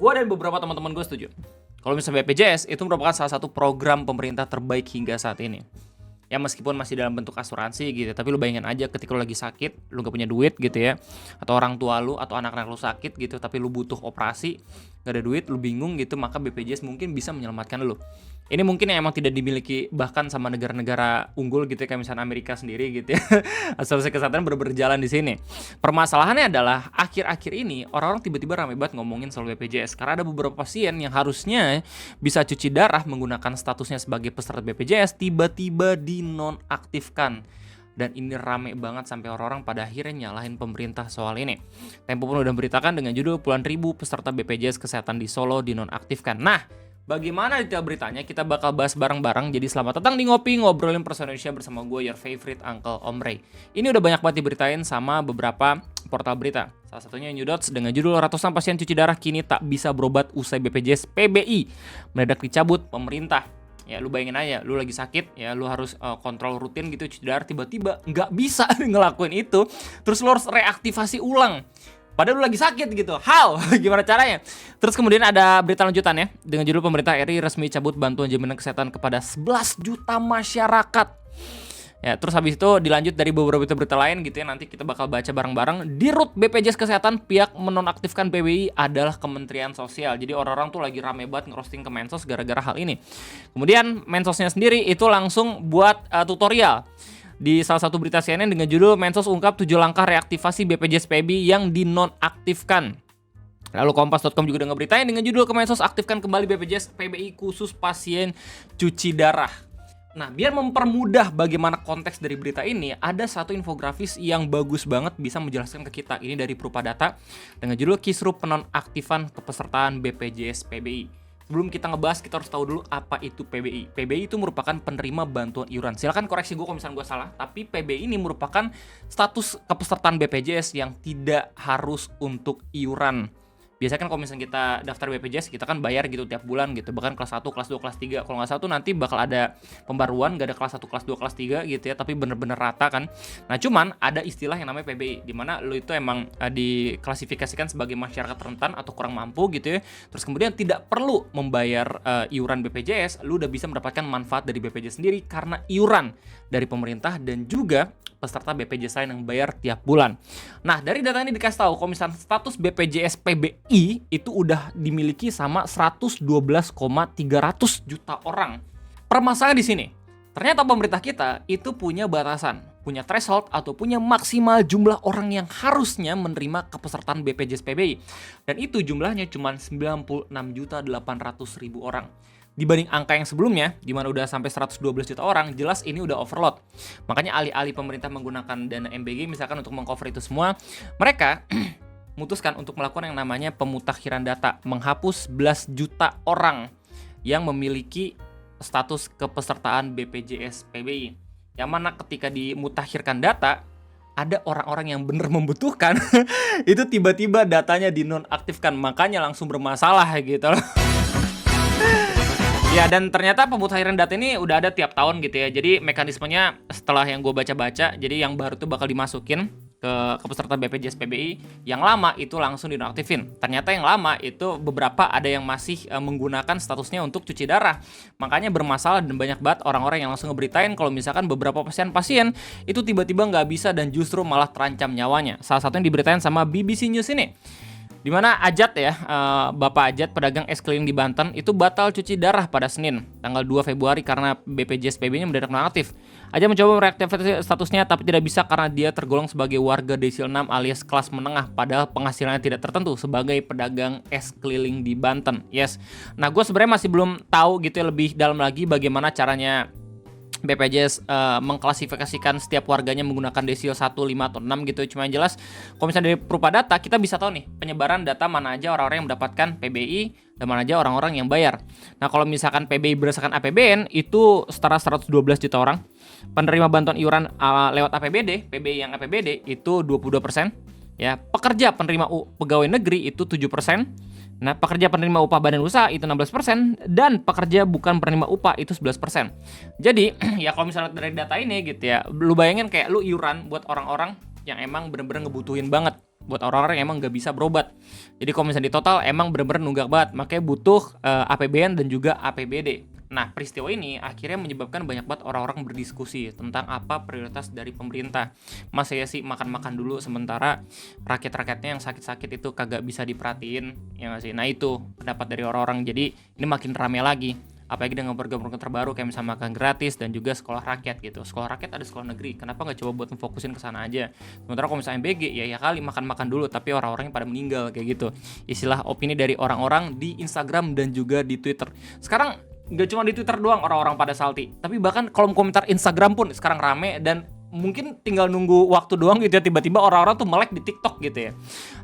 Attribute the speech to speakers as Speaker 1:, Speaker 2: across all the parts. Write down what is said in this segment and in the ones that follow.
Speaker 1: Gue dan beberapa teman-teman gue setuju. Kalau misalnya BPJS itu merupakan salah satu program pemerintah terbaik hingga saat ini. Ya meskipun masih dalam bentuk asuransi gitu, tapi lu bayangin aja ketika lu lagi sakit, lu gak punya duit gitu ya, atau orang tua lu atau anak-anak lu sakit gitu, tapi lu butuh operasi, gak ada duit, lu bingung gitu, maka BPJS mungkin bisa menyelamatkan lu. Ini mungkin yang emang tidak dimiliki bahkan sama negara-negara unggul gitu ya, kayak misalnya Amerika sendiri gitu ya. Asuransi kesehatan berjalan di sini. Permasalahannya adalah akhir-akhir ini orang-orang tiba-tiba ramai banget ngomongin soal BPJS karena ada beberapa pasien yang harusnya bisa cuci darah menggunakan statusnya sebagai peserta BPJS tiba-tiba dinonaktifkan. Dan ini rame banget sampai orang-orang pada akhirnya nyalahin pemerintah soal ini. Tempo pun udah beritakan dengan judul puluhan ribu peserta BPJS Kesehatan di Solo dinonaktifkan. Nah, bagaimana detail beritanya kita bakal bahas bareng-bareng. Jadi selamat datang di Ngopi Ngobrolin Personal Indonesia bersama gue, your favorite Uncle Om Ray. Ini udah banyak banget diberitain sama beberapa portal berita. Salah satunya New Dots dengan judul ratusan pasien cuci darah kini tak bisa berobat usai BPJS PBI mendadak dicabut pemerintah. Ya lu bayangin aja, lu lagi sakit, ya lu harus kontrol rutin gitu cuci darah, tiba-tiba nggak bisa ngelakuin itu, terus lu harus reaktivasi ulang. Padahal lu lagi sakit gitu, how? Gimana caranya? Terus kemudian ada berita lanjutannya dengan judul pemerintah RI resmi cabut bantuan jaminan kesehatan kepada 11 juta masyarakat. Ya, terus habis itu dilanjut dari beberapa berita lain gitu ya, nanti kita bakal baca bareng-bareng. Di root BPJS Kesehatan, pihak menonaktifkan PBI adalah Kementerian Sosial. Jadi orang-orang tuh lagi rame banget ngerosting ke Mensos gara-gara hal ini. Kemudian Mensosnya sendiri itu langsung buat tutorial di salah satu berita CNN dengan judul Mensos ungkap 7 langkah reaktivasi BPJS PBI yang dinonaktifkan. Lalu Kompas.com juga udah ngeberitain dengan judul Kemensos aktifkan kembali BPJS PBI khusus pasien cuci darah. Nah, biar mempermudah bagaimana konteks dari berita ini, ada satu infografis yang bagus banget bisa menjelaskan ke kita. Ini dari Prupadata dengan judul Kisruh Penonaktifan Kepesertaan BPJS PBI. Sebelum kita ngebahas, kita harus tahu dulu apa itu PBI. PBI itu merupakan penerima bantuan iuran. Silakan koreksi gue kalau misalnya gue salah, tapi PBI ini merupakan status kepesertaan BPJS yang tidak harus untuk iuran. Biasanya kan kalau misalnya kita daftar BPJS, kita kan bayar gitu tiap bulan gitu. Bahkan kelas 1, kelas 2, kelas 3. Kalau nggak salah tuh nanti bakal ada pembaruan, nggak ada kelas 1, kelas 2, kelas 3 gitu ya. Tapi bener-bener rata kan. Nah cuman ada istilah yang namanya PBI. Dimana lo itu emang diklasifikasikan sebagai masyarakat rentan atau kurang mampu gitu ya. Terus kemudian tidak perlu membayar iuran BPJS. Lo udah bisa mendapatkan manfaat dari BPJS sendiri karena iuran dari pemerintah dan juga peserta BPJS lain yang bayar tiap bulan. Nah, dari data ini dikasih tahu kalau misalnya status BPJS PBI itu udah dimiliki sama 112,300 juta orang. Permasalahan di sini, ternyata pemerintah kita itu punya batasan, punya threshold atau punya maksimal jumlah orang yang harusnya menerima kepesertaan BPJS PBI. Dan itu jumlahnya cuma 96.800.000 orang. Dibanding angka yang sebelumnya, di mana udah sampai 112 juta orang, jelas ini udah overload. Makanya alih-alih pemerintah menggunakan dana MBG misalkan untuk mengcover itu semua, mereka memutuskan untuk melakukan yang namanya pemutakhiran data, menghapus 11 juta orang yang memiliki status kepesertaan BPJS PBI. Yang mana ketika dimutakhirkan data, ada orang-orang yang benar membutuhkan, itu tiba-tiba datanya dinonaktifkan, makanya langsung bermasalah gitu loh. Ya, dan ternyata pemutakhiran data ini udah ada tiap tahun gitu ya. Jadi mekanismenya setelah yang gue baca-baca, jadi yang baru tuh bakal dimasukin ke peserta BPJS PBI, yang lama itu langsung dinonaktifin. Ternyata yang lama itu beberapa ada yang masih menggunakan statusnya untuk cuci darah. Makanya bermasalah dan banyak banget orang-orang yang langsung ngeberitain kalau misalkan beberapa pasien-pasien itu tiba-tiba nggak bisa dan justru malah terancam nyawanya. Salah satu yang diberitain sama BBC News ini. Dimana Ajat ya, Bapak Ajat pedagang es keliling di Banten itu batal cuci darah pada Senin tanggal 2 Februari karena BPJS PBI-nya mendadak nonaktif. Ajat mencoba mereaktivasi statusnya tapi tidak bisa karena dia tergolong sebagai warga desil 6 alias kelas menengah padahal penghasilannya tidak tertentu sebagai pedagang es keliling di Banten. Yes. Nah, gue sebenarnya masih belum tahu gitu ya lebih dalam lagi bagaimana caranya BPJS mengklasifikasikan setiap warganya menggunakan desil 1, 5, atau 6 gitu. Cuma yang jelas, kalau misalnya dari Prupadata, kita bisa tahu nih penyebaran data mana aja orang-orang yang mendapatkan PBI dan mana aja orang-orang yang bayar. Nah, kalau misalkan PBI berdasarkan APBN, itu setara 112 juta orang. Penerima bantuan iuran lewat APBD, PBI yang APBD, itu 22%. Ya, pekerja penerima pegawai negeri itu 7%. Nah, pekerja penerima upah badan usaha itu 16% dan pekerja bukan penerima upah itu 11%. Jadi, ya kalau misalnya dari data ini gitu ya, lu bayangin kayak lu iuran buat orang-orang yang emang bener-bener ngebutuhin banget. buat orang-orang yang emang nggak bisa berobat. Jadi kalau misalnya di total emang bener-bener nunggak banget, makanya butuh APBN dan juga APBD. Nah, peristiwa ini akhirnya menyebabkan banyak banget orang-orang berdiskusi tentang apa prioritas dari pemerintah. Masa ya sih makan-makan dulu sementara rakyat-rakyatnya yang sakit-sakit itu kagak bisa diperhatiin, ya nggak sih? Nah itu pendapat dari orang-orang, jadi ini makin rame lagi. Apalagi dengan program-program terbaru kayak misalnya makan gratis dan juga sekolah rakyat gitu. Sekolah rakyat ada sekolah negeri, kenapa nggak coba buat fokusin ke sana aja? Sementara kalau misalnya MBG ya kali makan-makan dulu tapi orang-orangnya pada meninggal kayak gitu. Istilah opini dari orang-orang di Instagram dan juga di Twitter. Sekarang nggak cuma di Twitter doang orang-orang pada salty, tapi bahkan kolom komentar Instagram pun sekarang rame dan mungkin tinggal nunggu waktu doang gitu ya, tiba-tiba orang-orang tuh melek di TikTok gitu ya.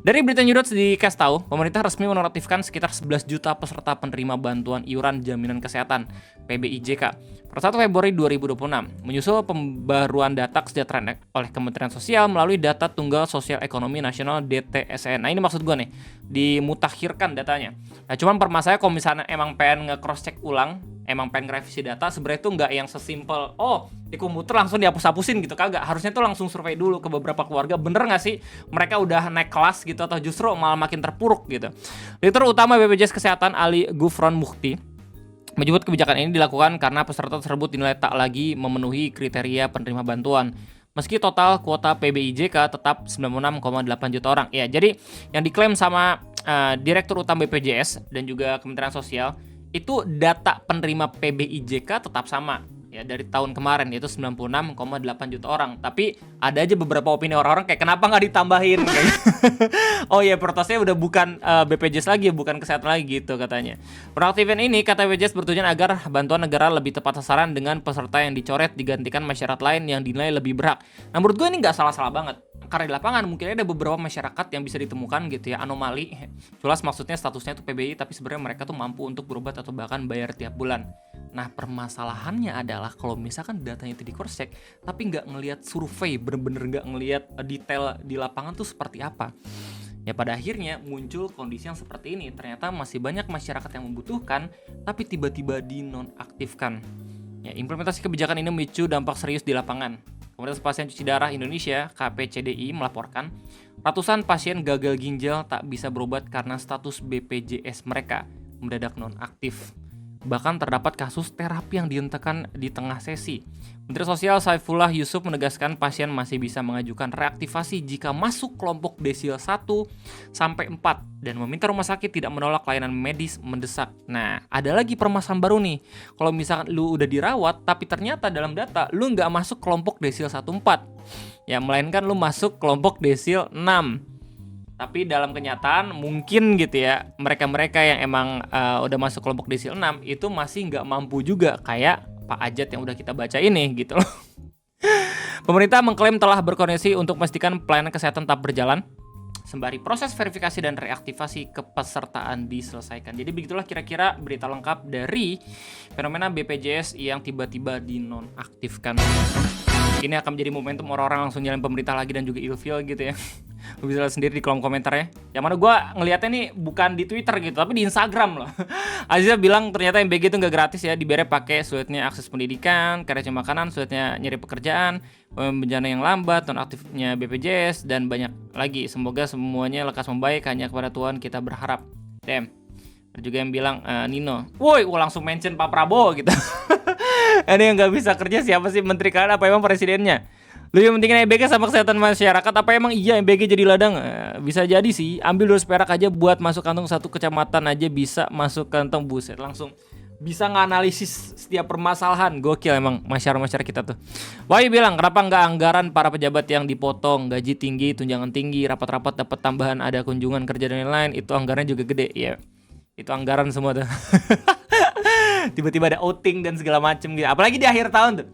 Speaker 1: Dari berita New Dots dikasih tahu, pemerintah resmi menonaktifkan sekitar 11 juta peserta penerima bantuan iuran jaminan kesehatan PBIJK per 1 Februari 2026, menyusul pembaruan data kesejahteraan oleh Kementerian Sosial melalui data Tunggal Sosial Ekonomi Nasional DTSN. Nah ini maksud gue nih, dimutakhirkan datanya. Nah cuman permasalahannya kalau misalnya emang pengen nge-cross check ulang, emang pengen revisi data, sebenarnya tuh nggak yang sesimpel di komputer langsung dihapus-hapusin gitu, kagak. Harusnya tuh langsung survei dulu ke beberapa keluarga, bener nggak sih mereka udah naik kelas gitu atau justru malah makin terpuruk gitu. Direktur Utama BPJS Kesehatan Ali Gufron Mukhti menyebut kebijakan ini dilakukan karena peserta tersebut dinilai tak lagi memenuhi kriteria penerima bantuan. Meski total kuota PBIJK tetap 96,8 juta orang. Ya, jadi yang diklaim sama Direktur Utama BPJS dan juga Kementerian Sosial itu data penerima PBIJK tetap sama ya dari tahun kemarin, yaitu 96,8 juta orang. Tapi ada aja beberapa opini orang-orang kayak kenapa nggak ditambahin kayak oh iya, protesnya udah bukan BPJS lagi, bukan kesehatan lagi gitu katanya. Penonaktifan ini kata BPJS bertujuan agar bantuan negara lebih tepat sasaran dengan peserta yang dicoret digantikan masyarakat lain yang dinilai lebih berhak. Nah menurut gue ini nggak salah-salah banget. Karena di lapangan mungkin ada beberapa masyarakat yang bisa ditemukan gitu ya, anomali. Jelas maksudnya statusnya itu PBI tapi sebenarnya mereka tuh mampu untuk berobat atau bahkan bayar tiap bulan. Nah permasalahannya adalah kalau misalkan datanya itu di cross check tapi nggak ngelihat survei, bener-bener nggak ngelihat detail di lapangan tuh seperti apa. Ya pada akhirnya muncul kondisi yang seperti ini. Ternyata masih banyak masyarakat yang membutuhkan tapi tiba-tiba dinonaktifkan. Ya, implementasi kebijakan ini memicu dampak serius di lapangan. Komunitas Pasien Cuci Darah Indonesia (KPCDI) melaporkan ratusan pasien gagal ginjal tak bisa berobat karena status BPJS mereka mendadak nonaktif. Bahkan terdapat kasus terapi yang dihentikan di tengah sesi. Menteri Sosial Saifullah Yusuf menegaskan pasien masih bisa mengajukan reaktivasi jika masuk kelompok desil 1 sampai 4 dan meminta rumah sakit tidak menolak layanan medis mendesak. Nah, ada lagi permasalahan baru nih. Kalau misalkan lu udah dirawat tapi ternyata dalam data lu nggak masuk kelompok desil 1-4, ya melainkan lu masuk kelompok desil 6. Tapi dalam kenyataan mungkin gitu ya, mereka-mereka yang emang udah masuk kelompok desil 6 itu masih nggak mampu juga kayak Pak Ajat yang udah kita baca ini gitu loh. Pemerintah mengklaim telah berkoordinasi untuk memastikan pelayanan kesehatan tetap berjalan sembari proses verifikasi dan reaktivasi kepesertaan diselesaikan. Jadi begitulah kira-kira berita lengkap dari fenomena BPJS yang tiba-tiba dinonaktifkan. Ini akan menjadi momentum orang-orang langsung nyalain pemerintah lagi dan juga ilfil gitu ya. Lu bisa lihat sendiri di kolom komentarnya. Yang mana gue ngeliatnya nih bukan di Twitter gitu, tapi di Instagram loh. Aziza bilang ternyata MBG itu nggak gratis ya, dibayar pakai sulitnya akses pendidikan, karya makanan, sulitnya nyari pekerjaan, bencana yang lambat, nonaktifnya BPJS, dan banyak lagi. Semoga semuanya lekas membaik, hanya kepada Tuhan kita berharap. Damn. Ada juga yang bilang Nino, woi, langsung mention Pak Prabowo gitu. Ini yang nggak bisa kerja siapa sih, menteri kalian apa emang presidennya? Lebih pentingin MBG sama kesehatan masyarakat, apa emang iya MBG jadi ladang? Bisa jadi sih, ambil 200 perak aja buat masuk kantong satu kecamatan aja bisa masuk kantong, buset langsung bisa nganalisis setiap permasalahan. Gokil emang masyarakat kita tuh. Wahyu bilang kenapa nggak anggaran para pejabat yang dipotong, gaji tinggi, tunjangan tinggi, rapat-rapat dapat tambahan, ada kunjungan kerja dan lain-lain, itu anggarannya juga gede ya. Itu anggaran semua tuh. Tiba-tiba ada outing dan segala macem gitu, apalagi di akhir tahun tuh.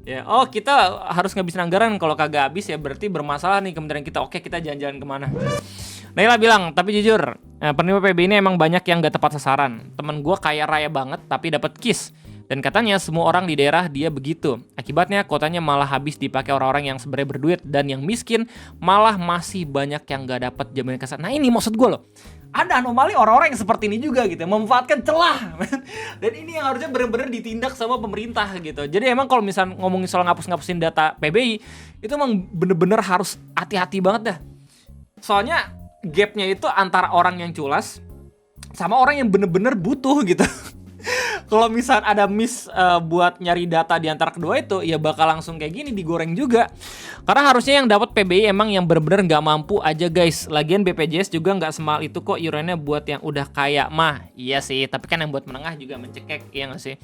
Speaker 1: Ya, kita harus ngabisin anggaran, kalau kagak habis ya berarti bermasalah nih kementerian kita. Oke, kita jalan-jalan kemana? Naila bilang, tapi jujur, penerima PB ini emang banyak yang gak tepat sasaran. Temen gue kaya raya banget tapi dapat KIS. Dan katanya semua orang di daerah dia begitu. Akibatnya kotanya malah habis dipakai orang-orang yang sebenarnya berduit, dan yang miskin malah masih banyak yang gak dapat jaminan kesehatan. Nah ini maksud gue loh. Ada anomali orang-orang yang seperti ini juga gitu, memanfaatkan celah. Dan ini yang harusnya benar-benar ditindak sama pemerintah gitu. Jadi emang kalau misalnya ngomongin soal ngapus-ngapusin data PBI, itu emang bener-bener harus hati-hati banget dah. Soalnya gapnya itu antara orang yang culas sama orang yang bener-bener butuh gitu. Kalau misal ada miss buat nyari data di antara kedua itu, ya bakal langsung kayak gini digoreng juga. Karena harusnya yang dapat PBI emang yang bener-bener nggak mampu aja guys. Lagian BPJS juga nggak semahal itu kok iurannya buat yang udah kaya mah. Iya sih, tapi kan yang buat menengah juga mencekek, iya nggak sih?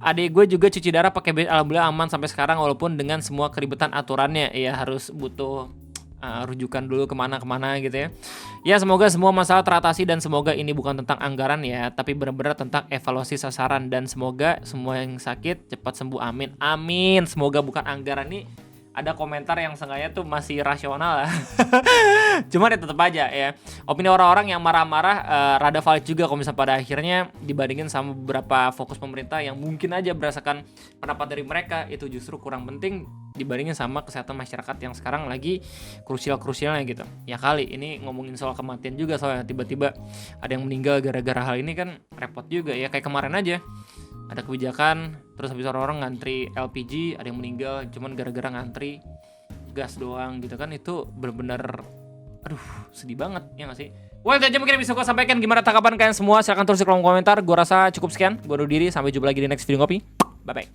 Speaker 1: Adik gue juga cuci darah pakai BPJS, alhamdulillah aman sampai sekarang walaupun dengan semua keribetan aturannya. Ya harus butuh rujukan dulu kemana-kemana gitu ya. Ya semoga semua masalah teratasi dan semoga ini bukan tentang anggaran ya, tapi benar-benar tentang evaluasi sasaran dan semoga semua yang sakit cepat sembuh, amin. Amin. Semoga bukan anggaran nih. Ada komentar yang sengaja tuh masih rasional lah. Cuman ya tetap aja ya. Opini orang-orang yang marah-marah rada valid juga kalau misalnya pada akhirnya dibandingin sama beberapa fokus pemerintah yang mungkin aja berdasarkan pendapat dari mereka itu justru kurang penting dibandingin sama kesehatan masyarakat yang sekarang lagi krusial-krusialnya gitu. Ya kali ini ngomongin soal kematian juga soalnya tiba-tiba ada yang meninggal gara-gara hal ini kan repot juga ya. Kayak kemarin aja ada kebijakan terus habis orang-orang ngantri LPG ada yang meninggal cuman gara-gara ngantri gas doang gitu kan, itu bener-bener aduh sedih banget ya nggak sih. Well itu aja mungkin bisa gue sampaikan. Gimana tanggapan kalian semua silahkan tulis di kolom komentar. Gue rasa cukup sekian, gue undur diri, sampai jumpa lagi di next video ngopi, bye bye.